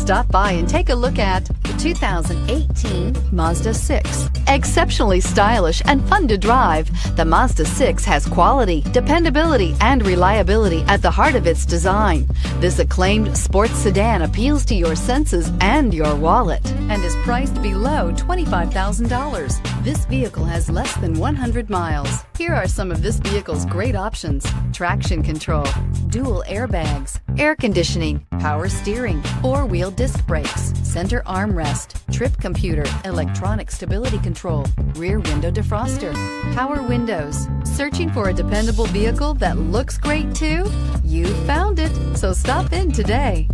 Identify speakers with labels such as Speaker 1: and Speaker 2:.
Speaker 1: Stop by and take a look at the 2018 Mazda 6. Exceptionally stylish and fun to drive, the Mazda 6 has quality, dependability, and reliability at the heart of its design. This acclaimed sports sedan appeals to your senses and your wallet and is priced below $25,000. This vehicle has less than 100 miles. Here are some of this vehicle's great options: traction control, dual airbags, air conditioning, power steering, four-wheel disc brakes, center armrest, trip computer, electronic stability control, rear window defroster, power windows. Searching for a dependable vehicle that looks great too? You found it, so stop in today.